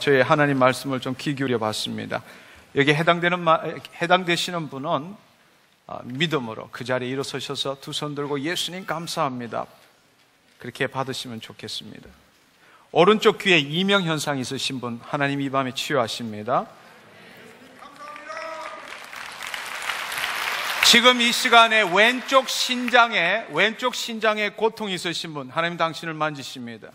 저희 하나님 말씀을 좀 귀 기울여 봤습니다. 여기 해당되시는 분은 믿음으로 그 자리에 일어서셔서 두 손 들고 예수님 감사합니다, 그렇게 받으시면 좋겠습니다. 오른쪽 귀에 이명 현상이 있으신 분, 하나님 이 밤에 치유하십니다. 지금 이 시간에 왼쪽 신장에 고통이 있으신 분, 하나님 당신을 만지십니다.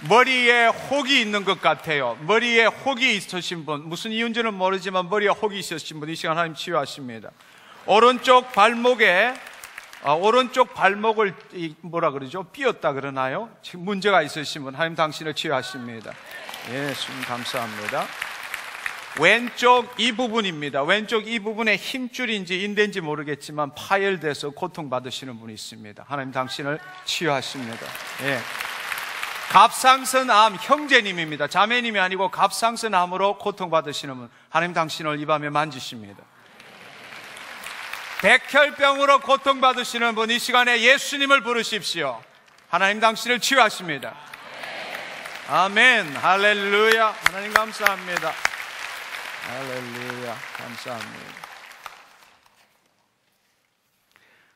머리에 혹이 있는 것 같아요. 머리에 혹이 있으신 분, 무슨 이유인지는 모르지만 머리에 혹이 있으신 분, 이 시간 하나님 치유하십니다. 오른쪽 발목을 삐었다 그러나요? 지금 문제가 있으신 분, 하나님 당신을 치유하십니다. 예수님 감사합니다. 왼쪽 이 부분입니다. 왼쪽 이 부분에 힘줄인지 인대인지 모르겠지만 파열돼서 고통받으시는 분이 있습니다. 하나님 당신을 치유하십니다. 예. 갑상선암, 형제님입니다. 자매님이 아니고 갑상선암으로 고통받으시는 분, 하나님 당신을 이 밤에 만지십니다. 백혈병으로 고통받으시는 분, 이 시간에 예수님을 부르십시오. 하나님 당신을 치유하십니다. 아멘. 할렐루야. 하나님 감사합니다. 할렐루야. 감사합니다.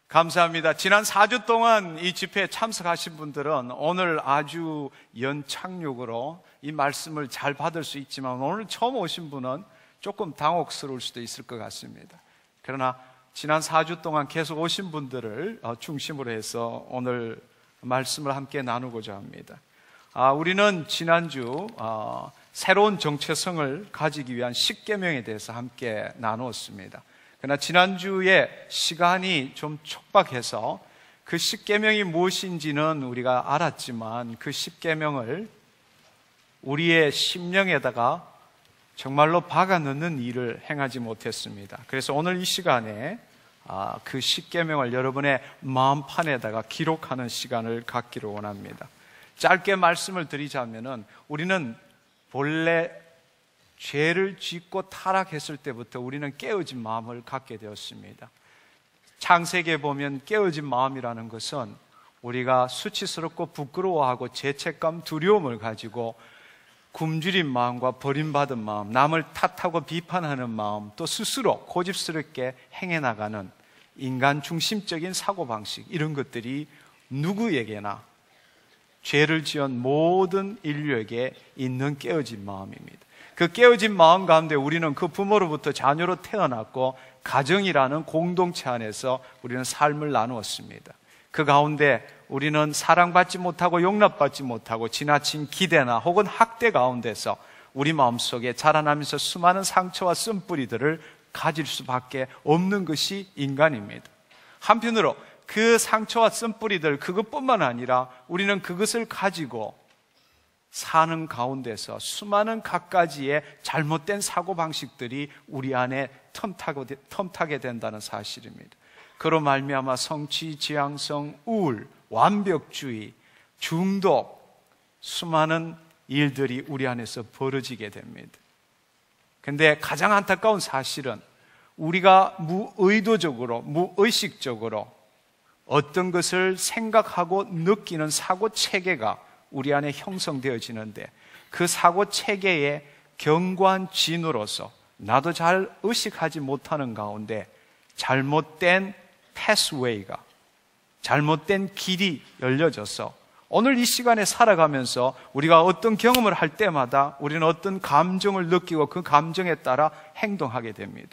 감사합니다. 지난 4주 동안 이 집회에 참석하신 분들은 오늘 아주 연착륙으로 이 말씀을 잘 받을 수 있지만, 오늘 처음 오신 분은 조금 당혹스러울 수도 있을 것 같습니다. 그러나 지난 4주 동안 계속 오신 분들을 중심으로 해서 오늘 말씀을 함께 나누고자 합니다. 우리는 지난주 새로운 정체성을 가지기 위한 십계명에 대해서 함께 나누었습니다. 그러나 지난주에 시간이 좀 촉박해서 그 십계명이 무엇인지는 우리가 알았지만 그 십계명을 우리의 심령에다가 정말로 박아 넣는 일을 행하지 못했습니다. 그래서 오늘 이 시간에 그 십계명을 여러분의 마음판에다가 기록하는 시간을 갖기를 원합니다. 짧게 말씀을 드리자면은, 우리는 본래 죄를 짓고 타락했을 때부터 우리는 깨어진 마음을 갖게 되었습니다. 창세기에 보면 깨어진 마음이라는 것은 우리가 수치스럽고 부끄러워하고 죄책감, 두려움을 가지고 굶주린 마음과 버림받은 마음, 남을 탓하고 비판하는 마음, 또 스스로 고집스럽게 행해나가는 인간 중심적인 사고방식, 이런 것들이 누구에게나 죄를 지은 모든 인류에게 있는 깨어진 마음입니다. 그 깨어진 마음 가운데 우리는 그 부모로부터 자녀로 태어났고 가정이라는 공동체 안에서 우리는 삶을 나누었습니다. 그 가운데 우리는 사랑받지 못하고 용납받지 못하고 지나친 기대나 혹은 학대 가운데서 우리 마음속에 자라나면서 수많은 상처와 쓴뿌리들을 가질 수밖에 없는 것이 인간입니다. 한편으로 그 상처와 쓴뿌리들, 그것뿐만 아니라 우리는 그것을 가지고 사는 가운데서 수많은 갖가지의 잘못된 사고방식들이 우리 안에 텀타게 된다는 사실입니다. 그로 말미암아 성취, 지향성, 우울, 완벽주의, 중독, 수많은 일들이 우리 안에서 벌어지게 됩니다. 그런데 가장 안타까운 사실은 우리가 무의도적으로, 무의식적으로 어떤 것을 생각하고 느끼는 사고 체계가 우리 안에 형성되어지는데, 그 사고 체계의 경관진으로서 나도 잘 의식하지 못하는 가운데 잘못된 패스웨이가, 잘못된 길이 열려져서 오늘 이 시간에 살아가면서 우리가 어떤 경험을 할 때마다 우리는 어떤 감정을 느끼고 그 감정에 따라 행동하게 됩니다.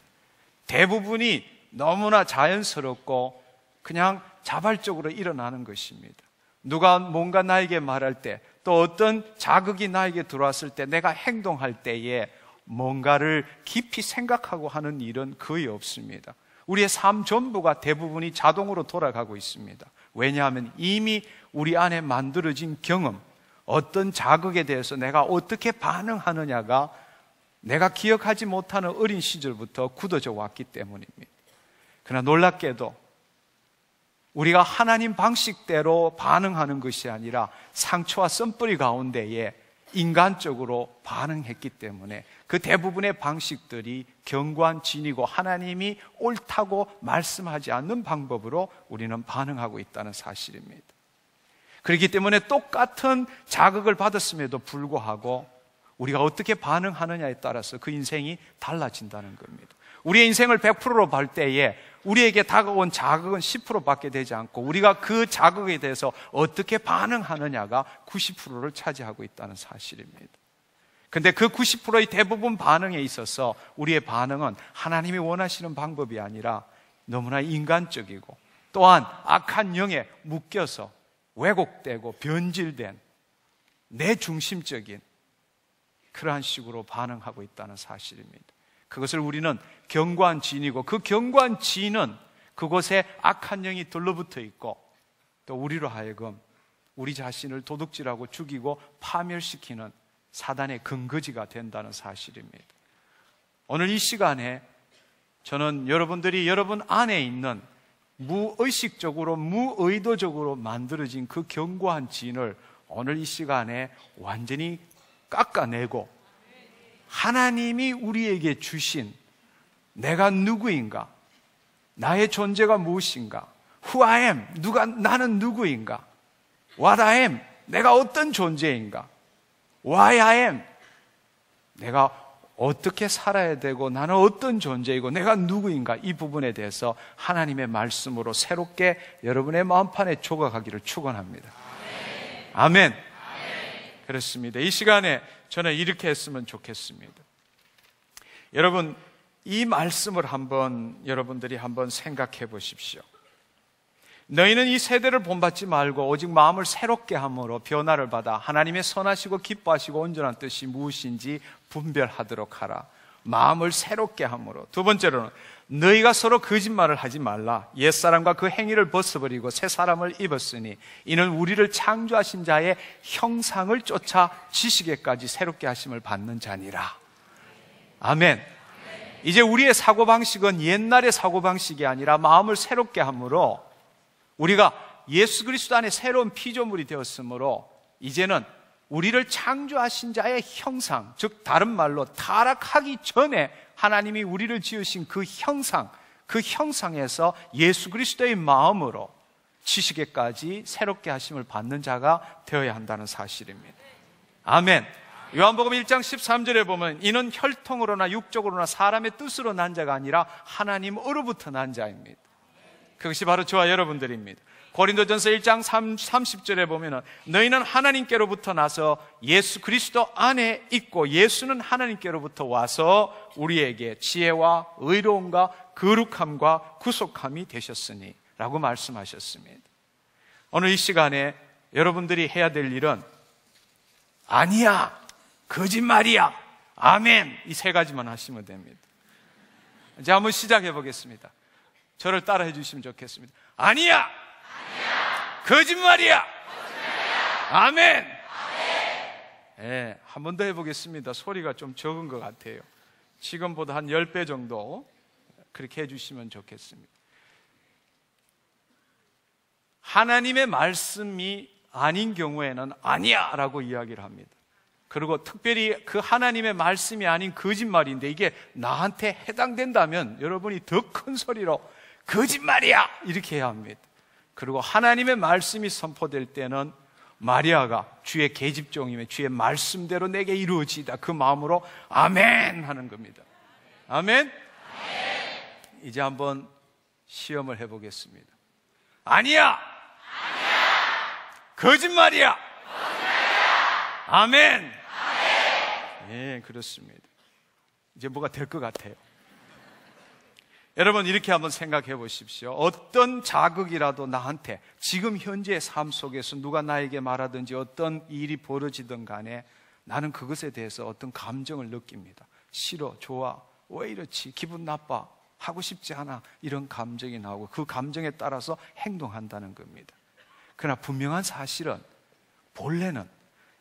대부분이 너무나 자연스럽고 그냥 자발적으로 일어나는 것입니다. 누가 뭔가 나에게 말할 때, 또 어떤 자극이 나에게 들어왔을 때 내가 행동할 때에 뭔가를 깊이 생각하고 하는 일은 거의 없습니다. 우리의 삶 전부가 대부분이 자동으로 돌아가고 있습니다. 왜냐하면 이미 우리 안에 만들어진 경험, 어떤 자극에 대해서 내가 어떻게 반응하느냐가 내가 기억하지 못하는 어린 시절부터 굳어져 왔기 때문입니다. 그러나 놀랍게도 우리가 하나님 방식대로 반응하는 것이 아니라 상처와 쓴뿌리 가운데에 인간적으로 반응했기 때문에 그 대부분의 방식들이 경관진이고 하나님이 옳다고 말씀하지 않는 방법으로 우리는 반응하고 있다는 사실입니다. 그렇기 때문에 똑같은 자극을 받았음에도 불구하고 우리가 어떻게 반응하느냐에 따라서 그 인생이 달라진다는 겁니다. 우리의 인생을 100%로 볼 때에 우리에게 다가온 자극은 10%밖에 되지 않고 우리가 그 자극에 대해서 어떻게 반응하느냐가 90%를 차지하고 있다는 사실입니다. 근데 그 90%의 대부분 반응에 있어서 우리의 반응은 하나님이 원하시는 방법이 아니라 너무나 인간적이고 또한 악한 영에 묶여서 왜곡되고 변질된 내 중심적인 그러한 식으로 반응하고 있다는 사실입니다. 그것을 우리는 견고한 진이고 그 견고한 진은 그곳에 악한 영이 들러붙어 있고 또 우리로 하여금 우리 자신을 도둑질하고 죽이고 파멸시키는 사단의 근거지가 된다는 사실입니다. 오늘 이 시간에 저는 여러분들이 여러분 안에 있는 무의식적으로 무의도적으로 만들어진 그 견고한 진을 오늘 이 시간에 완전히 깎아내고 하나님이 우리에게 주신 내가 누구인가, 나의 존재가 무엇인가, Who I am, 나는 누구인가, What I am, 내가 어떤 존재인가, Why I am, 내가 어떻게 살아야 되고 나는 어떤 존재이고 내가 누구인가, 이 부분에 대해서 하나님의 말씀으로 새롭게 여러분의 마음판에 조각하기를 축원합니다. 아멘. 그렇습니다. 이 시간에 저는 이렇게 했으면 좋겠습니다. 여러분, 이 말씀을 여러분들이 한번 생각해 보십시오. 너희는 이 세대를 본받지 말고 오직 마음을 새롭게 함으로 변화를 받아 하나님의 선하시고 기뻐하시고 온전한 뜻이 무엇인지 분별하도록 하라. 마음을 새롭게 함으로. 두 번째로는 너희가 서로 거짓말을 하지 말라. 옛사람과 그 행위를 벗어버리고 새 사람을 입었으니 이는 우리를 창조하신 자의 형상을 쫓아 지식에까지 새롭게 하심을 받는 자니라. 아멘. 이제 우리의 사고방식은 옛날의 사고방식이 아니라 마음을 새롭게 함으로 우리가 예수 그리스도 안에 새로운 피조물이 되었으므로 이제는 우리를 창조하신 자의 형상, 즉 다른 말로 타락하기 전에 하나님이 우리를 지으신 그 형상, 그 형상에서 예수 그리스도의 마음으로 지식에까지 새롭게 하심을 받는 자가 되어야 한다는 사실입니다. 아멘. 요한복음 1장 13절에 보면 이는 혈통으로나 육적으로나 사람의 뜻으로 난 자가 아니라 하나님으로부터 난 자입니다. 그것이 바로 저와 여러분들입니다. 고린도전서 1장 30절에 보면 너희는 하나님께로부터 나서 예수 그리스도 안에 있고 예수는 하나님께로부터 와서 우리에게 지혜와 의로움과 거룩함과 구속함이 되셨으니 라고 말씀하셨습니다. 오늘 이 시간에 여러분들이 해야 될 일은 아니야, 거짓말이야, 아멘, 이 세 가지만 하시면 됩니다. 이제 한번 시작해 보겠습니다. 저를 따라해 주시면 좋겠습니다. 아니야, 거짓말이야, 아멘. 네, 한 번 더 해보겠습니다. 소리가 좀 적은 것 같아요. 지금보다 한 10배 정도 그렇게 해주시면 좋겠습니다. 하나님의 말씀이 아닌 경우에는 아니야 라고 이야기를 합니다. 그리고 특별히 그 하나님의 말씀이 아닌 거짓말인데 이게 나한테 해당된다면 여러분이 더 큰 소리로 거짓말이야 이렇게 해야 합니다. 그리고 하나님의 말씀이 선포될 때는 마리아가 주의 계집종임에 주의 말씀대로 내게 이루어지다 그 마음으로 아멘 하는 겁니다. 아멘. 이제 한번 시험을 해보겠습니다. 아니야, 거짓말이야, 아멘. 네, 그렇습니다. 이제 뭐가 될 것 같아요. 여러분 이렇게 한번 생각해 보십시오. 어떤 자극이라도 나한테 지금 현재의 삶 속에서 누가 나에게 말하든지 어떤 일이 벌어지든 간에 나는 그것에 대해서 어떤 감정을 느낍니다. 싫어, 좋아, 왜 이렇지, 기분 나빠, 하고 싶지 않아, 이런 감정이 나오고 그 감정에 따라서 행동한다는 겁니다. 그러나 분명한 사실은 본래는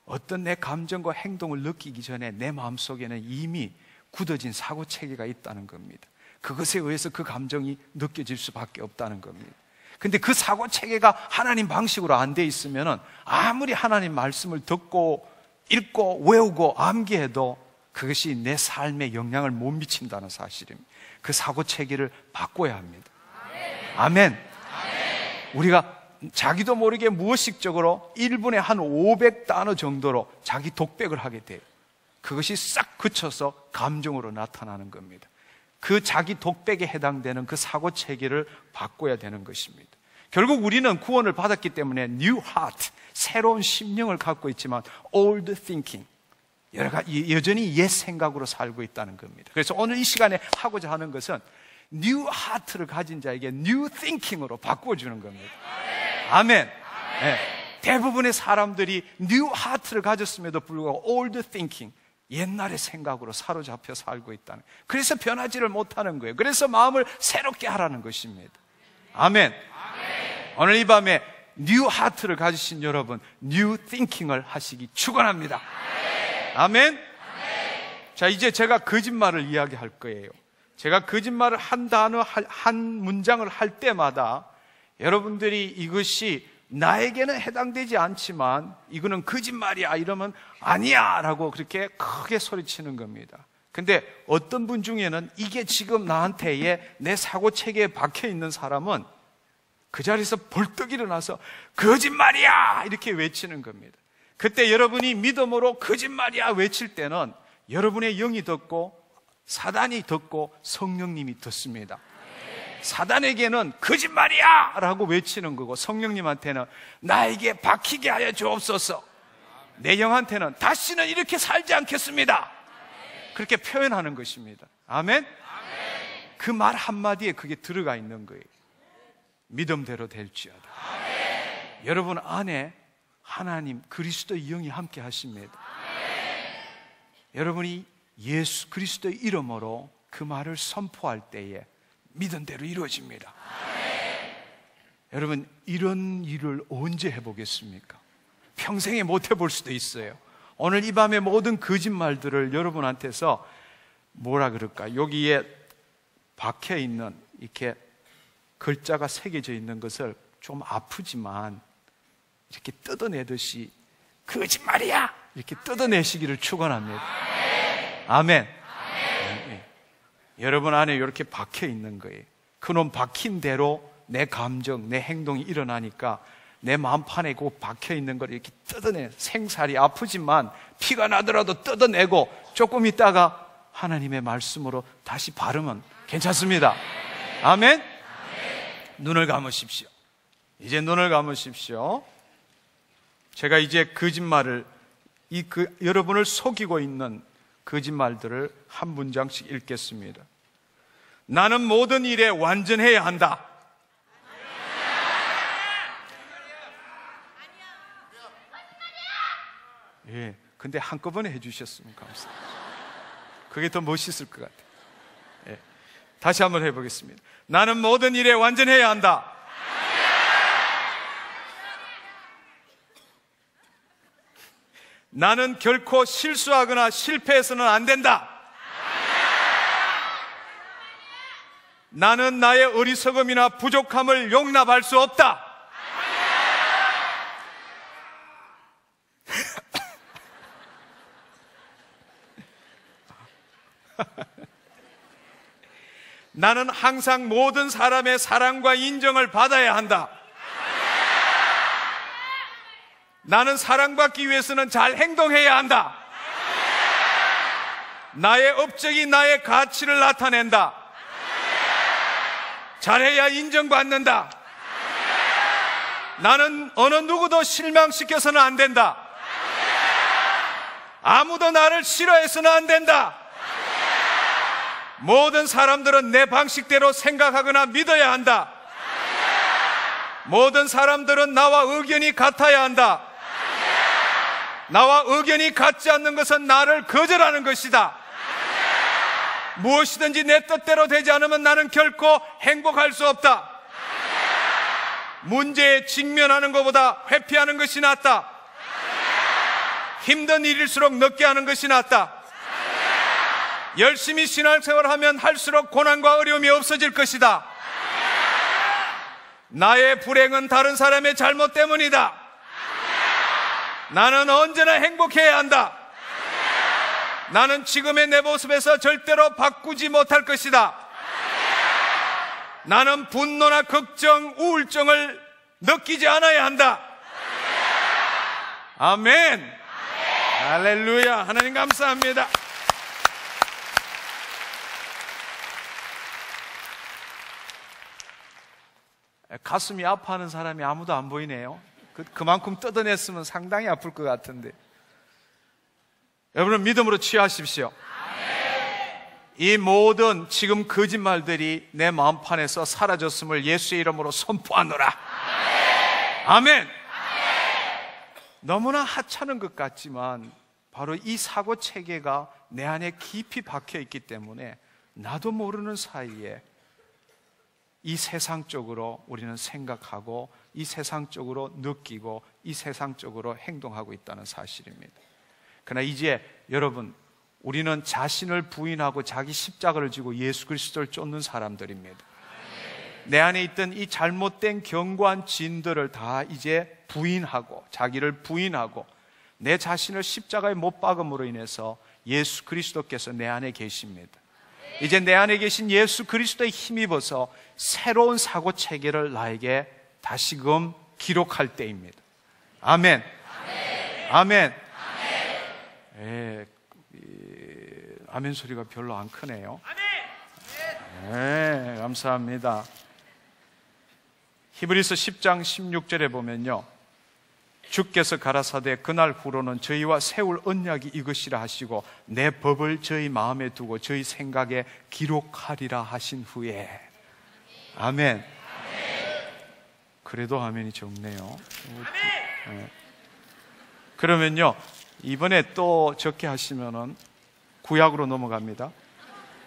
어떤 내 감정과 행동을 느끼기 전에 내 마음속에는 이미 굳어진 사고체계가 있다는 겁니다. 그것에 의해서 그 감정이 느껴질 수밖에 없다는 겁니다. 근데 그 사고체계가 하나님 방식으로 안 돼 있으면 아무리 하나님 말씀을 듣고 읽고 외우고 암기해도 그것이 내 삶에 영향을 못 미친다는 사실입니다. 그 사고체계를 바꿔야 합니다. 아멘. 우리가 자기도 모르게 무의식적으로 1분에 한 500단어 정도로 자기 독백을 하게 돼요. 그것이 싹 그쳐서 감정으로 나타나는 겁니다. 그 자기 독백에 해당되는 그 사고 체계를 바꿔야 되는 것입니다. 결국 우리는 구원을 받았기 때문에 new heart, 새로운 심령을 갖고 있지만 old thinking, 여전히 옛 생각으로 살고 있다는 겁니다. 그래서 오늘 이 시간에 하고자 하는 것은 new heart를 가진 자에게 new thinking으로 바꿔주는 겁니다. 아멘. 네. 대부분의 사람들이 new heart를 가졌음에도 불구하고 old thinking, 옛날의 생각으로 사로잡혀 살고 있다는, 그래서 변하지를 못하는 거예요. 그래서 마음을 새롭게 하라는 것입니다. 아멘. 오늘 이 밤에 뉴 하트를 가지신 여러분, 뉴 띵킹을 하시기 축원합니다. 아멘. 자, 이제 제가 거짓말을 이야기할 거예요. 제가 거짓말을 한 단어, 한 문장을 할 때마다 여러분들이 이것이 나에게는 해당되지 않지만 이거는 거짓말이야 이러면 아니야 라고 그렇게 크게 소리치는 겁니다. 근데 어떤 분 중에는 이게 지금 나한테의 내 사고체계에 박혀 있는 사람은 그 자리에서 벌떡 일어나서 거짓말이야 이렇게 외치는 겁니다. 그때 여러분이 믿음으로 거짓말이야 외칠 때는 여러분의 영이 듣고 사단이 듣고 성령님이 듣습니다. 사단에게는 거짓말이야 라고 외치는 거고, 성령님한테는 나에게 박히게 하여 주옵소서, 내 영한테는 다시는 이렇게 살지 않겠습니다, 그렇게 표현하는 것입니다. 아멘? 그 말 한마디에 그게 들어가 있는 거예요. 믿음대로 될지어다. 여러분 안에 하나님 그리스도의 영이 함께 하십니다. 여러분이 예수 그리스도의 이름으로 그 말을 선포할 때에 믿음대로 이루어집니다. 여러분, 이런 일을 언제 해보겠습니까? 평생에 못 해볼 수도 있어요. 오늘 이 밤에 모든 거짓말들을 여러분한테서 뭐라 그럴까, 여기에 박혀 있는 이렇게 글자가 새겨져 있는 것을 좀 아프지만 이렇게 뜯어내듯이 거짓말이야 이렇게 뜯어내시기를 축원합니다. 아멘. 여러분 안에 이렇게 박혀 있는 거예요. 그놈 박힌 대로 내 감정, 내 행동이 일어나니까 내 마음판에 꼭 박혀 있는 걸 이렇게 뜯어내, 생살이 아프지만 피가 나더라도 뜯어내고 조금 있다가 하나님의 말씀으로 다시 바르면 괜찮습니다. 아멘? 눈을 감으십시오. 이제 눈을 감으십시오. 제가 이제 거짓말을, 여러분을 속이고 있는 거짓말들을 한 문장씩 읽겠습니다. 나는 모든 일에 완전해야 한다. 예, 근데 한꺼번에 해주셨으면 감사합니다. 그게 더 멋있을 것 같아요. 예, 다시 한번 해보겠습니다. 나는 모든 일에 완전해야 한다. 나는 결코 실수하거나 실패해서는 안 된다. 나는 나의 어리석음이나 부족함을 용납할 수 없다. 나는 항상 모든 사람의 사랑과 인정을 받아야 한다. 나는 사랑받기 위해서는 잘 행동해야 한다. 나의 업적이 나의 가치를 나타낸다. 잘해야 인정받는다. 나는 어느 누구도 실망시켜서는 안 된다. 아무도 나를 싫어해서는 안 된다. 모든 사람들은 내 방식대로 생각하거나 믿어야 한다. 모든 사람들은 나와 의견이 같아야 한다. 나와 의견이 같지 않는 것은 나를 거절하는 것이다. 무엇이든지 내 뜻대로 되지 않으면 나는 결코 행복할 수 없다. 문제에 직면하는 것보다 회피하는 것이 낫다. 힘든 일일수록 늦게 하는 것이 낫다. 열심히 신앙생활하면 할수록 고난과 어려움이 없어질 것이다. 나의 불행은 다른 사람의 잘못 때문이다. 나는 언제나 행복해야 한다. 나는 지금의 내 모습에서 절대로 바꾸지 못할 것이다. 나는 분노나 걱정, 우울증을 느끼지 않아야 한다. 아멘. 할렐루야. 하나님 감사합니다. 가슴이 아파하는 사람이 아무도 안 보이네요. 그만큼 뜯어냈으면 상당히 아플 것 같은데. 여러분은 믿음으로 취하십시오. 이 모든 지금 거짓말들이 내 마음판에서 사라졌음을 예수의 이름으로 선포하노라. 아멘. 너무나 하찮은 것 같지만 바로 이 사고 체계가 내 안에 깊이 박혀 있기 때문에 나도 모르는 사이에 이 세상적으로 우리는 생각하고 이 세상적으로 느끼고 이 세상적으로 행동하고 있다는 사실입니다. 그러나 이제 여러분, 우리는 자신을 부인하고 자기 십자가를 지고 예수 그리스도를 쫓는 사람들입니다. 내 안에 있던 이 잘못된 견고한 진들을 다 이제 부인하고 자기를 부인하고 내 자신을 십자가에 못 박음으로 인해서 예수 그리스도께서 내 안에 계십니다. 이제 내 안에 계신 예수 그리스도에 힘입어서 새로운 사고 체계를 나에게 다시금 기록할 때입니다. 아멘. 아멘. 예, 아멘 소리가 별로 안 크네요. 네, 감사합니다. 히브리서 10장 16절에 보면요, 주께서 가라사대 그날 후로는 저희와 세울 언약이 이것이라 하시고 내 법을 저희 마음에 두고 저희 생각에 기록하리라 하신 후에. 아멘. 그래도 아멘이 적네요. 네. 그러면요, 이번에 또 적게 하시면은 구약으로 넘어갑니다.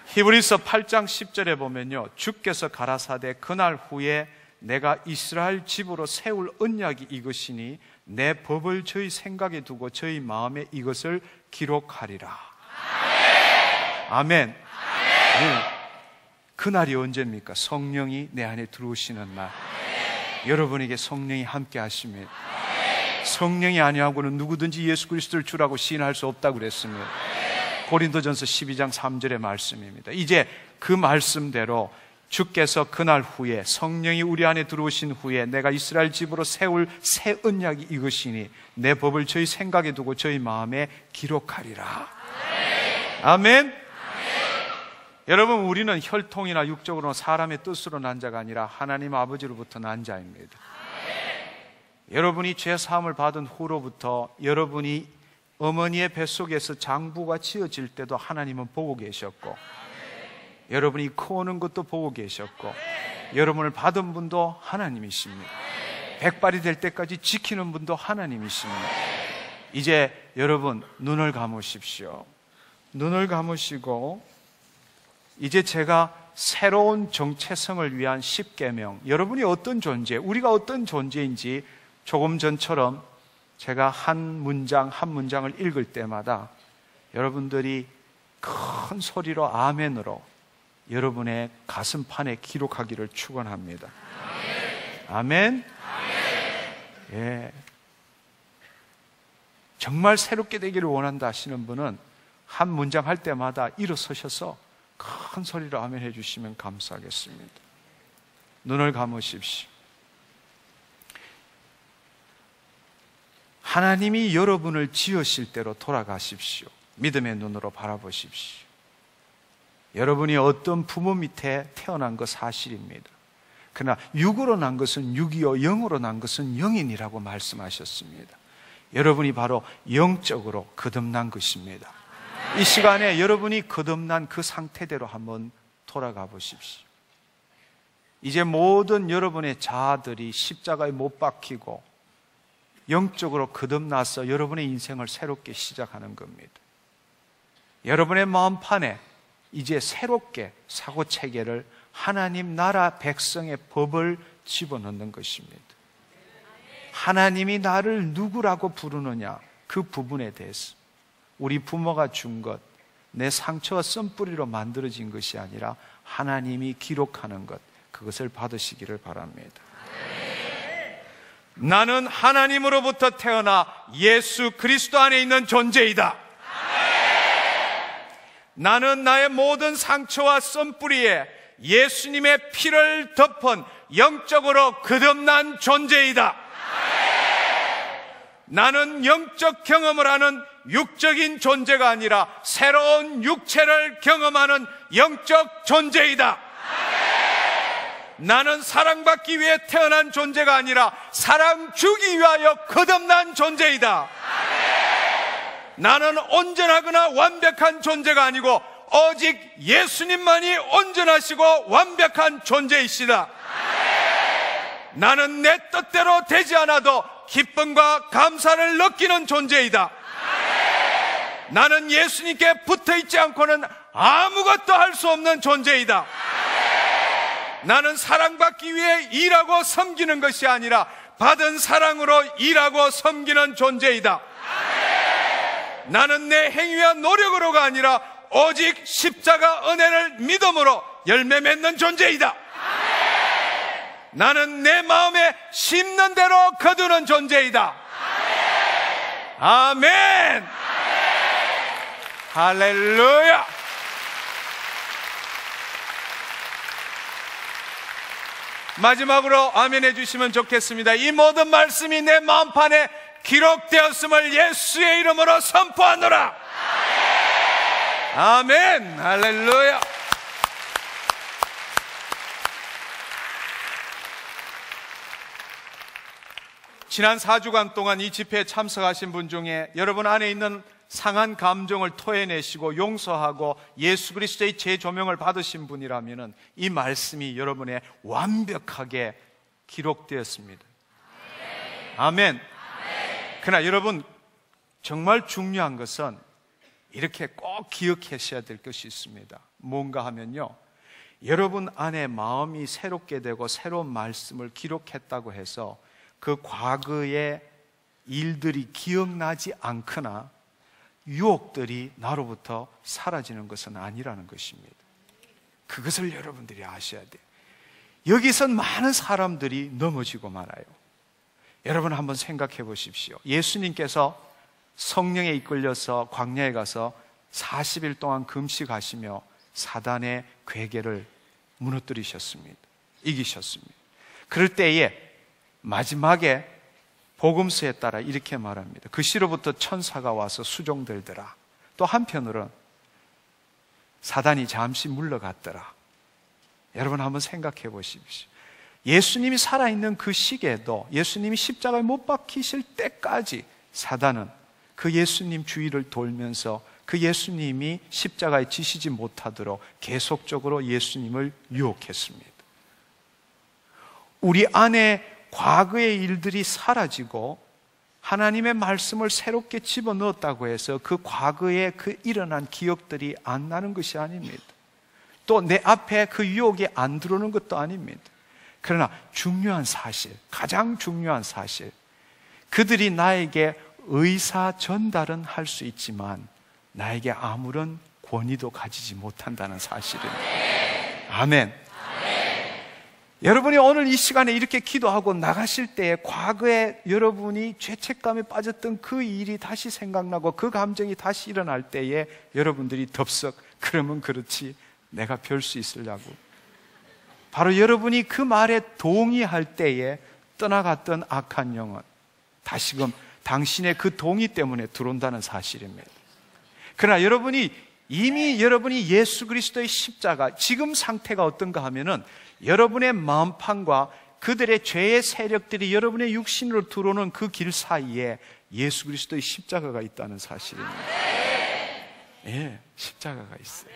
히브리서 8장 10절에 보면요, 주께서 가라사대 그날 후에 내가 이스라엘 집으로 세울 언약이 이것이니 내 법을 저희 생각에 두고 저희 마음에 이것을 기록하리라. 아멘. 네. 그날이 언제입니까? 성령이 내 안에 들어오시는 날. 여러분에게 성령이 함께 하십니다. 성령이 아니하고는 누구든지 예수 그리스도를 주라고 시인할 수 없다고 그랬습니다. 고린도전서 12장 3절의 말씀입니다. 이제 그 말씀대로 주께서 그날 후에 성령이 우리 안에 들어오신 후에 내가 이스라엘 집으로 세울 새 언약이 이것이니 내 법을 저희 생각에 두고 저희 마음에 기록하리라. 아멘. 여러분, 우리는 혈통이나 육적으로 사람의 뜻으로 난 자가 아니라 하나님 아버지로부터 난 자입니다. 여러분이 죄 사함을 받은 후로부터 여러분이 어머니의 뱃속에서 장부가 지어질 때도 하나님은 보고 계셨고, 여러분이 커오는 것도 보고 계셨고, 여러분을 받은 분도 하나님이십니다. 백발이 될 때까지 지키는 분도 하나님이십니다. 이제 여러분 눈을 감으십시오. 눈을 감으시고 이제 제가 새로운 정체성을 위한 10계명, 여러분이 어떤 존재, 우리가 어떤 존재인지 조금 전처럼 제가 한 문장 한 문장을 읽을 때마다 여러분들이 큰 소리로 아멘으로 여러분의 가슴판에 기록하기를 축원합니다. 아멘. 예. 정말 새롭게 되기를 원한다 하시는 분은 한 문장 할 때마다 일어서셔서 큰 소리로 아멘 해주시면 감사하겠습니다. 눈을 감으십시오. 하나님이 여러분을 지으실 대로 돌아가십시오. 믿음의 눈으로 바라보십시오. 여러분이 어떤 부모 밑에 태어난 것 사실입니다. 그러나 육으로 난 것은 육이요 영으로 난 것은 영인이라고 말씀하셨습니다. 여러분이 바로 영적으로 거듭난 것입니다. 이 시간에 여러분이 거듭난 그 상태대로 한번 돌아가 보십시오. 이제 모든 여러분의 자아들이 십자가에 못 박히고 영적으로 거듭나서 여러분의 인생을 새롭게 시작하는 겁니다. 여러분의 마음판에 이제 새롭게 사고체계를 하나님 나라 백성의 법을 집어넣는 것입니다. 하나님이 나를 누구라고 부르느냐, 그 부분에 대해서 우리 부모가 준 것, 내 상처와 썬뿌리로 만들어진 것이 아니라 하나님이 기록하는 것, 그것을 받으시기를 바랍니다. 나는 하나님으로부터 태어나 예수 그리스도 안에 있는 존재이다. 나는 나의 모든 상처와 썬뿌리에 예수님의 피를 덮은 영적으로 거듭난 존재이다. 나는 영적 경험을 하는 육적인 존재가 아니라 새로운 육체를 경험하는 영적 존재이다. 나는 사랑받기 위해 태어난 존재가 아니라 사랑 주기 위하여 거듭난 존재이다. 나는 온전하거나 완벽한 존재가 아니고 오직 예수님만이 온전하시고 완벽한 존재이시다. 나는 내 뜻대로 되지 않아도 기쁨과 감사를 느끼는 존재이다. 나는 예수님께 붙어있지 않고는 아무것도 할 수 없는 존재이다. 나는 사랑받기 위해 일하고 섬기는 것이 아니라 받은 사랑으로 일하고 섬기는 존재이다. 나는 내 행위와 노력으로가 아니라 오직 십자가 은혜를 믿음으로 열매 맺는 존재이다. 나는 내 마음에 심는 대로 거두는 존재이다. 아멘. 할렐루야. 마지막으로 아멘 해주시면 좋겠습니다. 이 모든 말씀이 내 마음판에 기록되었음을 예수의 이름으로 선포하노라. 아멘. 할렐루야. 지난 4주간 동안 이 집회에 참석하신 분 중에 여러분 안에 있는 상한 감정을 토해내시고 용서하고 예수 그리스도의 재조명을 받으신 분이라면 이 말씀이 여러분의 완벽하게 기록되었습니다. 아멘. 그러나 여러분, 정말 중요한 것은 이렇게 꼭 기억하셔야 될 것이 있습니다. 뭔가 하면요, 여러분 안에 마음이 새롭게 되고 새로운 말씀을 기록했다고 해서 그 과거의 일들이 기억나지 않거나 유혹들이 나로부터 사라지는 것은 아니라는 것입니다. 그것을 여러분들이 아셔야 돼요. 여기선 많은 사람들이 넘어지고 말아요. 여러분 한번 생각해 보십시오. 예수님께서 성령에 이끌려서 광야에 가서 40일 동안 금식하시며 사단의 괴계를 무너뜨리셨습니다. 이기셨습니다. 그럴 때에 마지막에 복음서에 따라 이렇게 말합니다. 그 시로부터 천사가 와서 수종들더라. 또 한편으로는 사단이 잠시 물러갔더라. 여러분 한번 생각해 보십시오. 예수님이 살아있는 그 시기에도 예수님이 십자가에 못 박히실 때까지 사단은 그 예수님 주위를 돌면서 그 예수님이 십자가에 지시지 못하도록 계속적으로 예수님을 유혹했습니다. 우리 안에 과거의 일들이 사라지고 하나님의 말씀을 새롭게 집어넣었다고 해서 그 과거에 그 일어난 기억들이 안 나는 것이 아닙니다. 또 내 앞에 그 유혹이 안 들어오는 것도 아닙니다. 그러나 중요한 사실, 가장 중요한 사실, 그들이 나에게 의사 전달은 할 수 있지만 나에게 아무런 권위도 가지지 못한다는 사실입니다. 아멘. 여러분이 오늘 이 시간에 이렇게 기도하고 나가실 때에 과거에 여러분이 죄책감에 빠졌던 그 일이 다시 생각나고 그 감정이 다시 일어날 때에 여러분들이 덥석 그러면 그렇지 내가 별 수 있으려고, 바로 여러분이 그 말에 동의할 때에 떠나갔던 악한 영혼 다시금 당신의 그 동의 때문에 들어온다는 사실입니다. 그러나 여러분이 이미 여러분이 예수 그리스도의 십자가, 지금 상태가 어떤가 하면은 여러분의 마음판과 그들의 죄의 세력들이 여러분의 육신으로 들어오는 그 길 사이에 예수 그리스도의 십자가가 있다는 사실입니다. 예, 십자가가 있어요.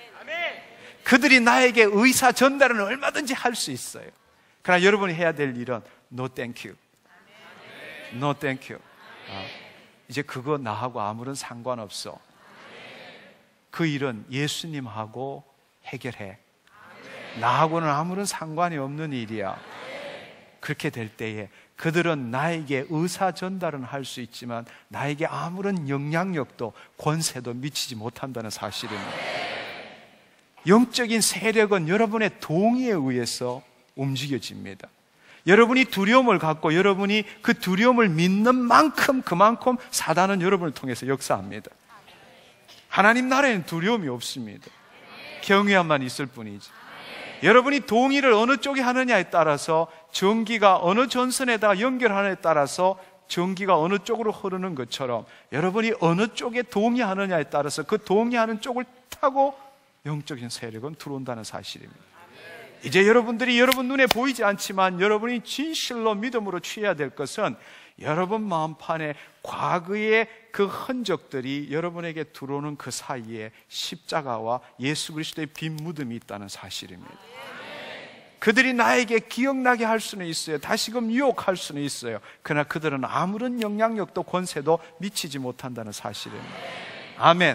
그들이 나에게 의사 전달은 얼마든지 할 수 있어요. 그러나 여러분이 해야 될 일은 No thank you. No thank you. 이제 그거 나하고 아무런 상관없어. 그 일은 예수님하고 해결해. 나하고는 아무런 상관이 없는 일이야. 그렇게 될 때에 그들은 나에게 의사 전달은 할 수 있지만 나에게 아무런 영향력도 권세도 미치지 못한다는 사실입니다. 영적인 세력은 여러분의 동의에 의해서 움직여집니다. 여러분이 두려움을 갖고 여러분이 그 두려움을 믿는 만큼 그만큼 사단은 여러분을 통해서 역사합니다. 하나님 나라에는 두려움이 없습니다. 경외함만 있을 뿐이지. 여러분이 동의를 어느 쪽에 하느냐에 따라서 전기가 어느 전선에다 연결하느냐에 따라서 전기가 어느 쪽으로 흐르는 것처럼 여러분이 어느 쪽에 동의하느냐에 따라서 그 동의하는 쪽을 타고 영적인 세력은 들어온다는 사실입니다. 이제 여러분들이 여러분 눈에 보이지 않지만 여러분이 진실로 믿음으로 취해야 될 것은 여러분 마음판에 과거의 그 흔적들이 여러분에게 들어오는 그 사이에 십자가와 예수 그리스도의 빈 무덤이 있다는 사실입니다. 그들이 나에게 기억나게 할 수는 있어요. 다시금 유혹할 수는 있어요. 그러나 그들은 아무런 영향력도 권세도 미치지 못한다는 사실입니다. 아멘.